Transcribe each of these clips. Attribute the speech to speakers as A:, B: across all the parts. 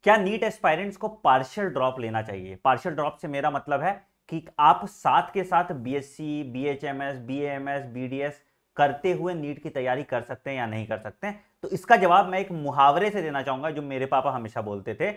A: क्या NEET aspirants को partial drop लेना चाहिए? पार्शियल ड्रॉप से मेरा मतलब है कि आप साथ के साथ बीएससी, बीएचएमएस, बीएएमएस, बीडीएस करते हुए नीट की तैयारी कर सकते हैं या नहीं कर सकते हैं। तो इसका जवाब मैं एक मुहावरे से देना चाहूंगा जो मेरे पापा हमेशा बोलते थे।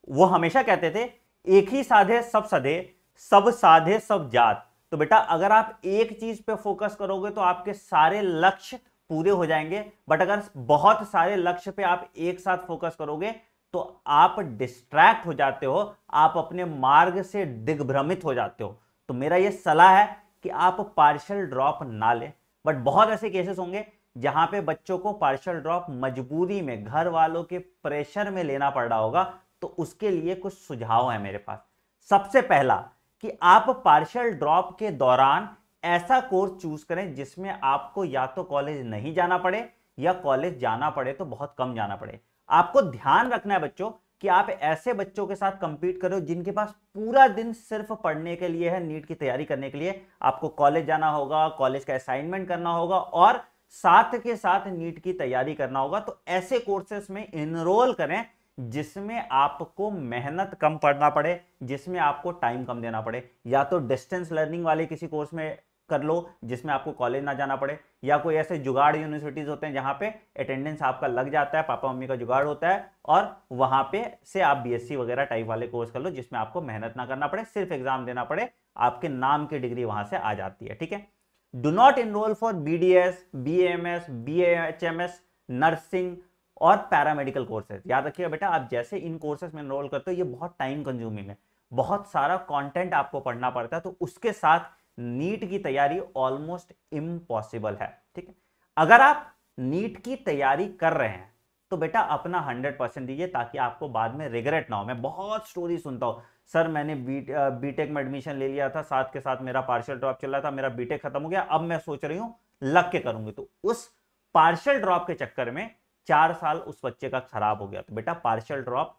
A: वो हमेशा कहते थे, एक ही साधे सब सधे, सब साधे सब जात। तो बेटा अगर आप एक चीज पे फोकस करोगे तो आपके सारे लक्ष्य पूरे हो जाएंगे, बट अगर बहुत सारे लक्ष्य पे आप एक साथ फोकस करोगे तो आप डिस्ट्रैक्ट हो जाते हो, आप अपने मार्ग से दिग्भ्रमित हो जाते हो। तो मेरा यह सलाह है कि आप पार्शियल ड्रॉप ना लें। बट बहुत ऐसे केसेस होंगे जहां पे बच्चों को पार्शियल ड्रॉप मजबूरी में, घर वालों के प्रेशर में लेना पड़ रहा होगा। तो उसके लिए कुछ सुझाव है मेरे पास। सबसे पहला कि आप पार्शियल ड्रॉप के दौरान ऐसा कोर्स चूज करें जिसमें आपको या तो कॉलेज नहीं जाना पड़े या कॉलेज जाना पड़े तो बहुत कम जाना पड़े। आपको ध्यान रखना है बच्चों कि आप ऐसे बच्चों के साथ कंपीट करो जिनके पास पूरा दिन सिर्फ पढ़ने के लिए है, नीट की तैयारी करने के लिए। आपको कॉलेज जाना होगा, कॉलेज का असाइनमेंट करना होगा और साथ के साथ नीट की तैयारी करना होगा। तो ऐसे कोर्सेस में इनरोल करें जिसमें आपको मेहनत कम पड़ना पड़े, जिसमें आपको टाइम कम देना पड़े। या तो डिस्टेंस लर्निंग वाले किसी कोर्स में कर लो जिसमें आपको कॉलेज ना जाना पड़े, या कोई ऐसे जुगाड़ यूनिवर्सिटीज होते हैं जहां पे अटेंडेंस आपका लग जाता है, पापा मम्मी का जुगाड़ होता है, और वहां पे से आप बीएससी वगैरह टाइप वाले कोर्स कर लो जिसमें आपको मेहनत ना करना पड़े, सिर्फ एग्जाम देना पड़े, आपके नाम की डिग्री वहां से आ जाती है। ठीक है। Do not enroll for BDS, BMS, BHMS, nursing और पैरामेडिकल कोर्सेज। याद रखिएगा बेटा, आप जैसे इन कोर्सेज में एनरोल करते हो ये बहुत टाइम कंज्यूमिंग है, बहुत सारा कंटेंट आपको पढ़ना पड़ता है, तो उसके साथ नीट की तैयारी ऑलमोस्ट इम्पॉसिबल है। ठीक है। अगर आप नीट की तैयारी कर रहे हैं तो बेटा अपना 100% दीजिए ताकि आपको बाद में रिग्रेट ना हो। मैं बहुत स्टोरी सुनता हूं, सर मैंने बीटेक में एडमिशन ले लिया था, साथ के साथ मेरा पार्शियल ड्रॉप चल रहा था, मेरा बीटेक खत्म हो गया, अब मैं सोच रही हूं लग के करूंगी। तो उस पार्शियल ड्रॉप के चक्कर में 4 साल उस बच्चे का खराब हो गया। तो बेटा पार्शियल ड्रॉप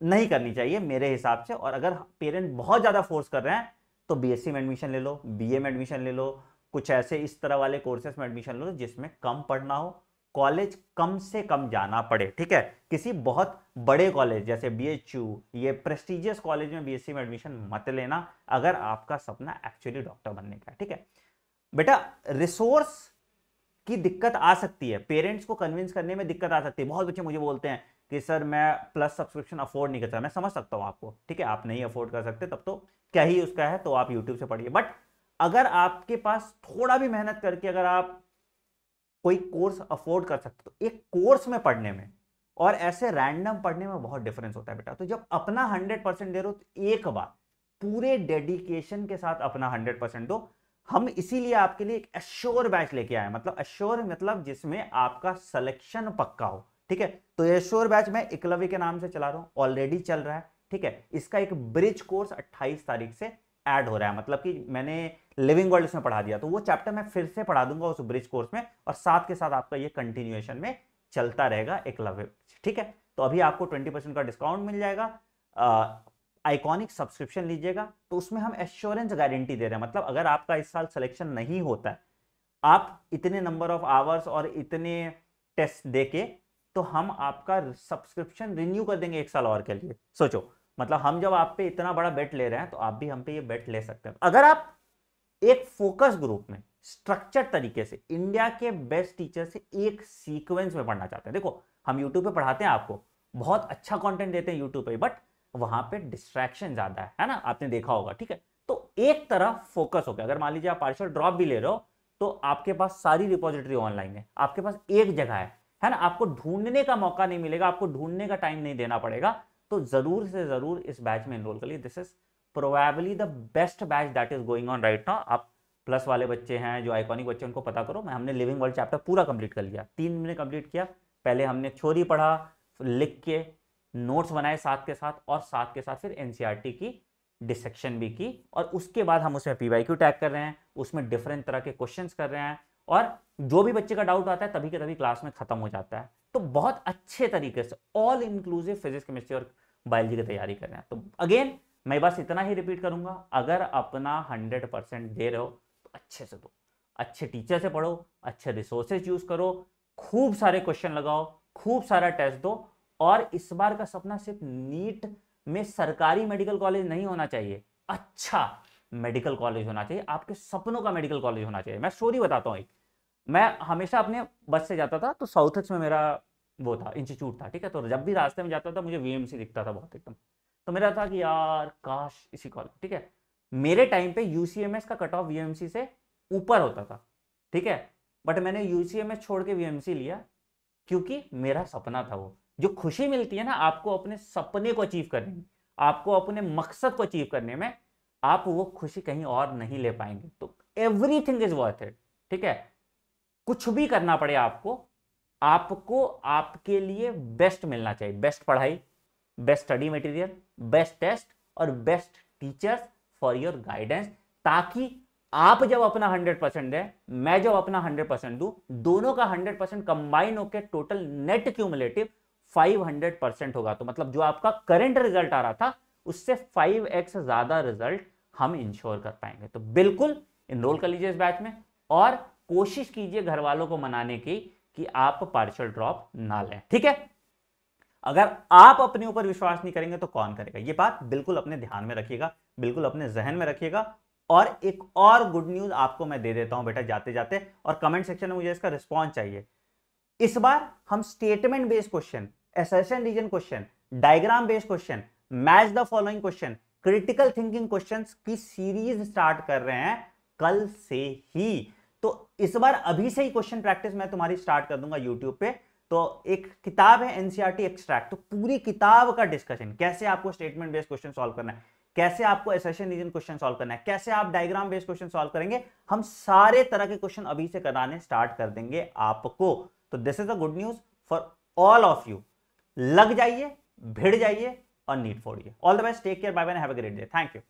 A: नहीं करनी चाहिए मेरे हिसाब से। और अगर पेरेंट बहुत ज्यादा फोर्स कर रहे हैं तो बीएससी में एडमिशन ले लो, बीए में एडमिशन ले लो, कुछ ऐसे इस तरह वाले कोर्सेज में एडमिशन लो जिसमें कम पढ़ना हो, कॉलेज कम से कम जाना पड़े। ठीक है। किसी बहुत बड़े कॉलेज जैसे बीएचयू, ये प्रेस्टिजियस कॉलेज में बीएससी में एडमिशन मत लेना अगर आपका सपना एक्चुअली डॉक्टर बनने का है। ठीक है। बेटा रिसोर्स की दिक्कत आ सकती है, पेरेंट्स को कन्विंस करने में दिक्कत आ सकती है। बहुत बच्चे मुझे बोलते हैं कि सर मैं प्लस सब्सक्रिप्शन अफोर्ड नहीं कर सकता। मैं समझ सकता हूं आपको, ठीक है, आप नहीं अफोर्ड कर सकते तब तो क्या ही उसका है, तो आप यूट्यूब से पढ़िए। बट अगर आपके पास थोड़ा भी मेहनत करके अगर आप कोई कोर्स अफोर्ड कर सकते तो एक कोर्स में पढ़ने में और ऐसे रैंडम पढ़ने में बहुत डिफरेंस होता है बेटा। तो जब अपना 100% दे रहे हो तो एक बार पूरे डेडिकेशन के साथ अपना 100% दो। हम इसीलिए आपके लिए एक एश्योर बैच लेके आए, मतलब एश्योर मतलब जिसमें आपका सिलेक्शन पक्का हो। ठीक है। तो ये एश्योर बैच मैं एकलव्य के नाम से चला रहा हूं, ऑलरेडी चल रहा है। ठीक है। इसका एक ब्रिज कोर्स 28 तारीख से ऐड हो रहा है, मतलब कि मैंने लिविंग वर्ल्ड में पढ़ा दिया तो वो चैप्टर मैं फिर से पढ़ा दूंगा उस ब्रिज कोर्स में, और साथ के साथ आपका ये कंटिन्यूएशन में चलता रहेगा एकलव्य। ठीक है। तो अभी आपको 20% का डिस्काउंट मिल जाएगा। आइकॉनिक सब्सक्रिप्शन लीजिएगा तो उसमें हम एश्योरेंस गारंटी दे रहे हैं, मतलब अगर आपका इस साल सिलेक्शन नहीं होता है, आप इतने नंबर ऑफ आवर्स और इतने टेस्ट देके, तो हम आपका सब्सक्रिप्शन रिन्यू कर देंगे 1 साल और के लिए। सोचो, मतलब हम जब आप पे इतना बड़ा बेट ले रहे हैं तो आप भी हम पे ये बेट ले सकते हैं। अगर आप एक फोकस ग्रुप में स्ट्रक्चर तरीके से इंडिया के बेस्ट टीचर से एक सीक्वेंस में पढ़ना चाहते हैं, देखो हम यूट्यूब पे पढ़ाते हैं, आपको बहुत अच्छा कंटेंट देते हैं यूट्यूब पे, बट वहां पे डिस्ट्रैक्शन ज्यादा है ना, आपने देखा होगा। ठीक है। तो एक तरफ फोकस हो गया, अगर मान लीजिए आप पार्शियल ड्रॉप भी ले रहे हो तो आपके पास सारी रिपोजिटरी ऑनलाइन है, आपके पास एक जगह है ना, आपको ढूंढने का मौका नहीं मिलेगा, आपको ढूंढने का टाइम नहीं देना पड़ेगा। तो जरूर से जरूर इस बैच में एनरोल करिए। This is probably the best batch that is going on right now. आप प्लस वाले बच्चे हैं, जो आइकॉनिक बच्चे, उनको पता करो। हमने लिविंग वर्ल्ड चैप्टर पूरा कंप्लीट कर लिया, 3 महीने कंप्लीट किया। पहले हमने थ्योरी पढ़ा, लिख के नोट्स बनाए साथ के साथ, और साथ के साथ फिर एनसीईआरटी की डिसेक्शन भी की, और उसके बाद हम उसमें पीवाईक्यू टैग कर रहे हैं, उसमें डिफरेंट तरह के क्वेश्चंस कर रहे हैं, और जो भी बच्चे का डाउट आता है तभी के तभी क्लास में खत्म हो जाता है। तो बहुत अच्छे तरीके से ऑल इंक्लूसिव फिजिक्स, केमिस्ट्री और बायोलॉजी की तैयारी कर रहे हैं। तो अगेन मैं बस इतना ही रिपीट करूंगा, अगर अपना 100% दे रहे हो तो अच्छे से दो, अच्छे टीचर से पढ़ो, अच्छे रिसोर्सेज यूज करो, खूब सारे क्वेश्चन लगाओ, खूब सारा टेस्ट दो, और इस बार का सपना सिर्फ नीट में सरकारी मेडिकल कॉलेज नहीं होना चाहिए, अच्छा मेडिकल कॉलेज होना चाहिए, आपके सपनों का मेडिकल कॉलेज होना चाहिए। मैं स्टोरी बताता हूँ एक, मैं हमेशा अपने बस से जाता था तो साउथक्स में मेरा वो था, इंस्टीट्यूट था, ठीक है। तो जब भी रास्ते में जाता था मुझे वीएमसी दिखता था बहुत एकदम, तो मेरा था कि यार काश इसी कॉलेज, ठीक है। मेरे टाइम पे यूसीएमएस का कट ऑफ वीएमसी से ऊपर होता था, ठीक है। बट मैंने यूसीएमएस छोड़ के वीएमसी लिया क्योंकि मेरा सपना था वो। जो खुशी मिलती है ना आपको अपने सपने को अचीव करने में, आपको अपने मकसद को अचीव करने में, आप वो खुशी कहीं और नहीं ले पाएंगे। तो एवरीथिंग इज वर्थ इट, ठीक है। कुछ भी करना पड़े आपको, आपको आपके लिए बेस्ट मिलना चाहिए, बेस्ट पढ़ाई, best study material, best test और best teachers for your guidance, ताकि आप जब अपना 100% दें, मैं जब अपना 100% दूं, दोनों का 100% कंबाइन होकर टोटल नेट क्यूमुलेटिव 500% होगा। तो मतलब जो आपका करंट रिजल्ट आ रहा था उससे 5x ज्यादा रिजल्ट हम इंश्योर कर पाएंगे। तो बिल्कुल इनरोल कर लीजिए इस बैच में और कोशिश कीजिए घर वालों को मनाने की कि आप पार्शियल ड्रॉप ना लें, ठीक है। अगर आप अपने ऊपर विश्वास नहीं करेंगे तो कौन करेगा, ये बात बिल्कुल अपने ध्यान में रखिएगा, बिल्कुल अपने जहन में रखिएगा। और एक और गुड न्यूज आपको मैं दे देता हूं बेटा जाते जाते, और कमेंट सेक्शन में मुझे इसका रिस्पॉन्स चाहिए। इस बार हम statement based question, assertion reason question, diagram based question, match the following question, critical thinking questions की सीरीज स्टार्ट कर रहे हैं कल से ही। तो इस बार अभी से ही क्वेश्चन प्रैक्टिस मैं तुम्हारी स्टार्ट कर दूंगा यूट्यूब पे। तो एक किताब है एनसीईआरटी एक्सट्रैक्ट, तो पूरी किताब का डिस्कशन, कैसे आपको स्टेटमेंट बेस्ड क्वेश्चन सॉल्व करना है, कैसे आपको असर्शन रीजन क्वेश्चन सॉल्व करना है, कैसे आप डायग्राम बेस्ड क्वेश्चन सॉल्व करेंगे, हम सारे तरह के क्वेश्चन अभी से कराने स्टार्ट कर देंगे आपको। तो this is a good news for all of you. लग जाइए, भिड़ जाइए और नीट फोड़िए। All the best, take care, bye bye, have a great day, thank you.